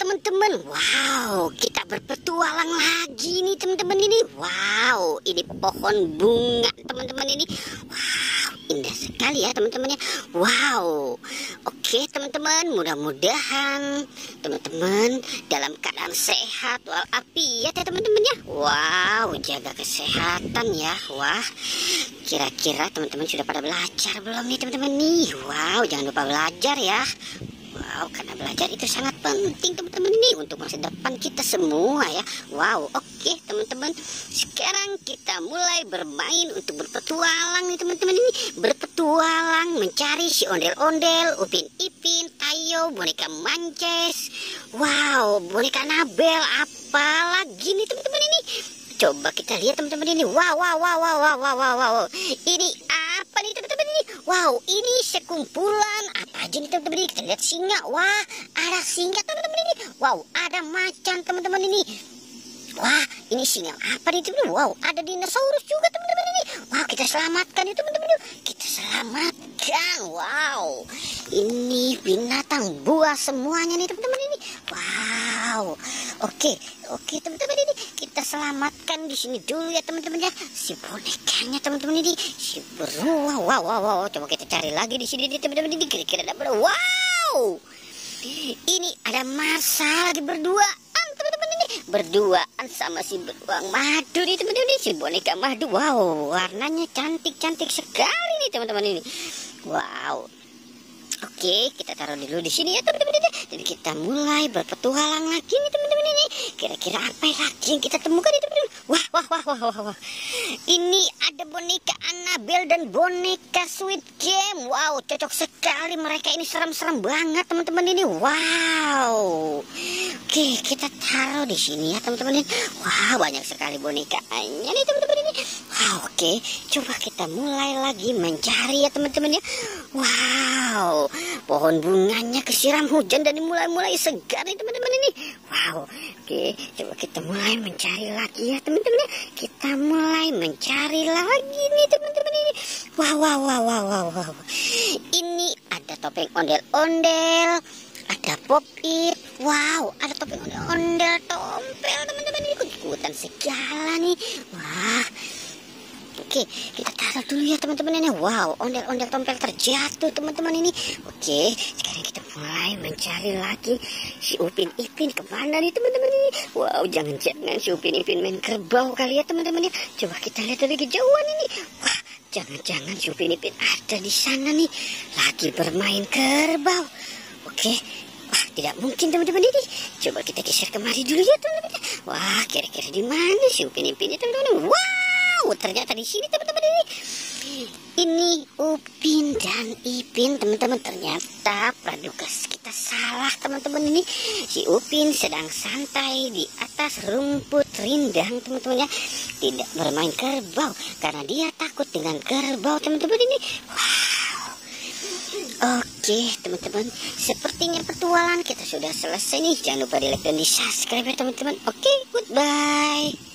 teman-teman. Wow, kita berpetualang lagi nih teman-teman ini. Wow, ini pohon bunga teman-teman ini. Wow, indah sekali ya teman-temannya. Wow. Oke teman-teman, mudah-mudahan teman-teman dalam keadaan sehat walafiat ya teman-teman ya. Wow, jaga kesehatan ya. Wah, kira-kira teman-teman sudah pada belajar belum nih teman-teman nih? Wow, jangan lupa belajar ya. Wow, karena belajar itu sangat penting teman-teman ini untuk masa depan kita semua ya. Wow, oke teman-teman. Sekarang kita mulai bermain untuk berpetualang nih teman-teman ini. Berpetualang mencari si ondel-ondel, Upin Ipin, Tayo, boneka Mances. Wow, boneka Nabel, apalagi nih teman-teman ini. Coba kita lihat teman-teman ini. Wow. Ini apa nih teman-teman ini? Wow, ini sekumpulan apa aja nih teman-teman ini? Kita lihat singa. Wah, ada singa teman-teman ini. Wow, ada macan teman-teman ini. Wah, ini singa apa nih teman-teman? Wow, ada dinosaurus juga teman-teman ini. Wow, kita selamatkan itu teman-teman. Kita selamatkan. Wow, ini binatang buas semuanya nih teman-teman ini. Wow, oke teman-teman ini. Kita selamatkan di sini dulu ya teman-teman ya. Si bonekanya teman-teman ini, si beruang. Wow. Coba kita cari lagi di sini nih teman-teman ini. Kira-kira ada berapa? Wow. Ini ada Marsha lagi berduaan teman-teman ini. Berduaan sama si beruang madu nih teman-teman ini. Si boneka madu. Wow, warnanya cantik-cantik sekali nih teman-teman ini. Wow. Oke, kita taruh dulu di sini ya teman-teman ini. Jadi kita mulai berpetualang lagi nih teman-teman ini. Kira-kira apa lagi yang kita temukan nih teman-teman? Wah. Ini ada boneka Annabelle dan boneka Squid Game. Wow, cocok sekali mereka ini, serem-serem banget teman-teman ini. Wow. Oke, kita taruh di sini ya teman-teman ini. Wah, banyak sekali bonekanya nih teman-teman ini. Wow, oke, coba kita mulai lagi mencari ya teman-teman ya. Wow, pohon bunganya kesiram hujan dan mulai segar nih teman-teman ini. Wow, oke, coba kita mulai mencari lagi ya teman-teman ya. Kita mulai mencari lagi nih teman-teman ini. Wow. Ini ada topeng ondel-ondel, ada pop-it. Wow, ada topeng ondel-ondel, tompel teman-teman ini. Ikut-ikutan segala nih. Wah. Oke, kita taruh dulu ya teman-teman ini. Wow, ondel-ondel tompel terjatuh teman-teman ini. Oke, sekarang kita mulai mencari lagi si Upin Ipin. Kemana nih teman-teman ini? Wow, jangan-jangan si Upin Ipin main kerbau kali ya teman-teman ya. Coba kita lihat dari kejauhan ini. Wah, jangan-jangan si Upin Ipin ada di sana nih, lagi bermain kerbau. Oke. Wah, tidak mungkin teman-teman ini. Coba kita geser kemari dulu ya teman-teman. Wah, kira-kira di mana si Upin Ipin ya teman-teman? Wow, ternyata di sini teman-teman ini. Ini Upin dan Ipin teman-teman. Ternyata praduga kita salah teman-teman ini. Si Upin sedang santai di atas rumput rindang teman-teman ya. Tidak bermain kerbau karena dia takut dengan kerbau teman-teman ini. Wow. Oke teman-teman, sepertinya petualangan kita sudah selesai nih. Jangan lupa di like dan di subscribe ya teman-teman. Oke, goodbye.